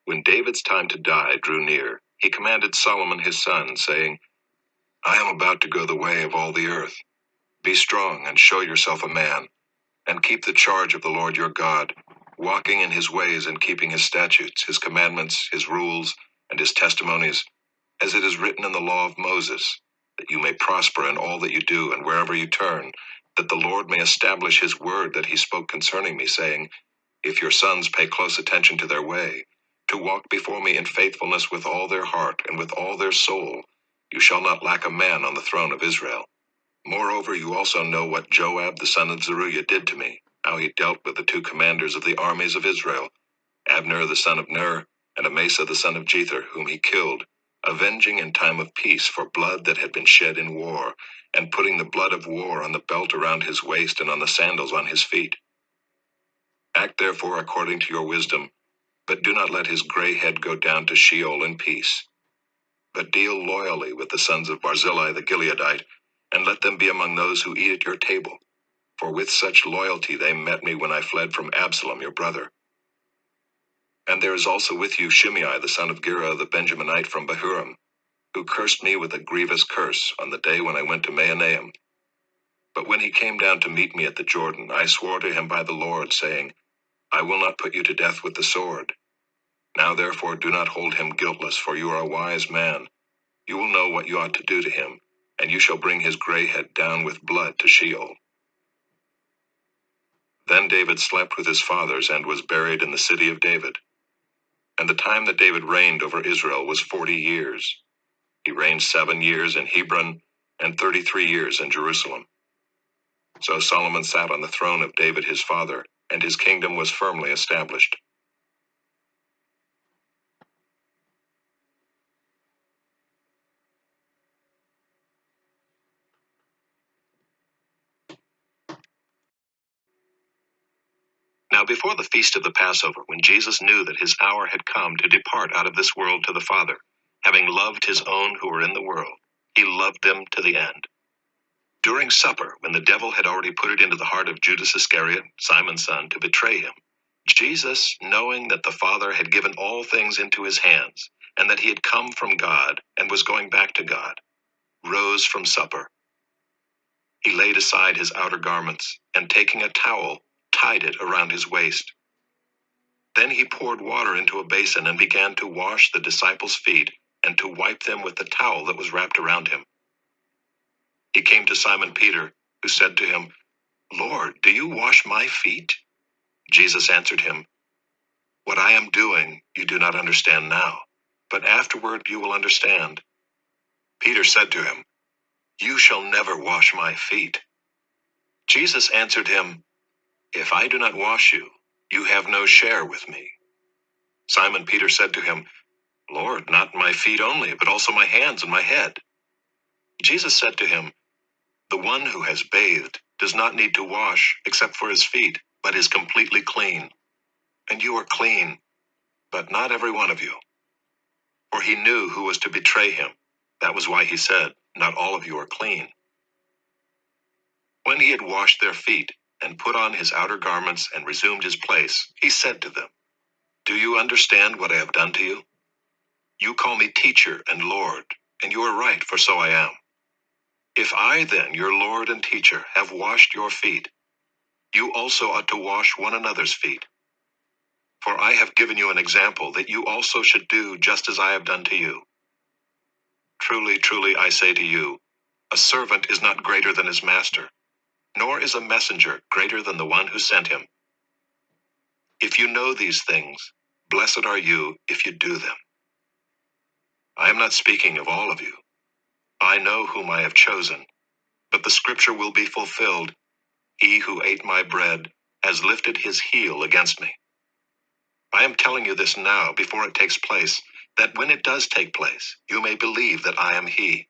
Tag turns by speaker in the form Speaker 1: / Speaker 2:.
Speaker 1: When David's time to die drew near, he commanded Solomon his son, saying, I am about to go the way of all the earth. Be strong and show yourself a man, and keep the charge of the Lord your God, walking in his ways and keeping his statutes, his commandments, his rules, and his testimonies, as it is written in the law of Moses, that you may prosper in all that you do and wherever you turn, that the Lord may establish his word that he spoke concerning me, saying, if your sons pay close attention to their way, to walk before me in faithfulness with all their heart and with all their soul, you shall not lack a man on the throne of Israel. Moreover, you also know what Joab the son of Zeruiah did to me, how he dealt with the two commanders of the armies of Israel, Abner the son of Ner, and Amasa the son of Jether, whom he killed, avenging in time of peace for blood that had been shed in war, and putting the blood of war on the belt around his waist and on the sandals on his feet. Act therefore according to your wisdom, but do not let his gray head go down to Sheol in peace. But deal loyally with the sons of Barzillai the Gileadite, and let them be among those who eat at your table. For with such loyalty they met me when I fled from Absalom your brother. And there is also with you Shimei the son of Gera the Benjaminite from Bahurim, who cursed me with a grievous curse on the day when I went to Mahanaim. But when he came down to meet me at the Jordan, I swore to him by the Lord, saying, I will not put you to death with the sword. Now therefore do not hold him guiltless, for you are a wise man. You will know what you ought to do to him, and you shall bring his gray head down with blood to Sheol. Then David slept with his fathers and was buried in the city of David. And the time that David reigned over Israel was 40 years. He reigned 7 years in Hebron and 33 years in Jerusalem. So Solomon sat on the throne of David his father, and his kingdom was firmly established. Now before the feast of the Passover, when Jesus knew that his hour had come to depart out of this world to the Father, having loved his own who were in the world, he loved them to the end. During supper, when the devil had already put it into the heart of Judas Iscariot, Simon's son, to betray him, Jesus, knowing that the Father had given all things into his hands, and that he had come from God and was going back to God, rose from supper. He laid aside his outer garments, and taking a towel, tied it around his waist. Then he poured water into a basin and began to wash the disciples' feet and to wipe them with the towel that was wrapped around him. He came to Simon Peter, who said to him, Lord, do you wash my feet? Jesus answered him, What I am doing you do not understand now, but afterward you will understand. Peter said to him, You shall never wash my feet. Jesus answered him, If I do not wash you, you have no share with me. Simon Peter said to him, Lord, not my feet only, but also my hands and my head. Jesus said to him, The one who has bathed does not need to wash except for his feet, but is completely clean. And you are clean, but not every one of you. For he knew who was to betray him. That was why he said, Not all of you are clean. When he had washed their feet and put on his outer garments and resumed his place, he said to them, Do you understand what I have done to you? You call me teacher and Lord, and you are right, for so I am. If I then, your Lord and teacher, have washed your feet, you also ought to wash one another's feet. For I have given you an example that you also should do just as I have done to you. Truly, truly, I say to you, a servant is not greater than his master, nor is a messenger greater than the one who sent him. If you know these things, blessed are you if you do them. I am not speaking of all of you. I know whom I have chosen, but the scripture will be fulfilled. He who ate my bread has lifted his heel against me. I am telling you this now before it takes place, that when it does take place, you may believe that I am he.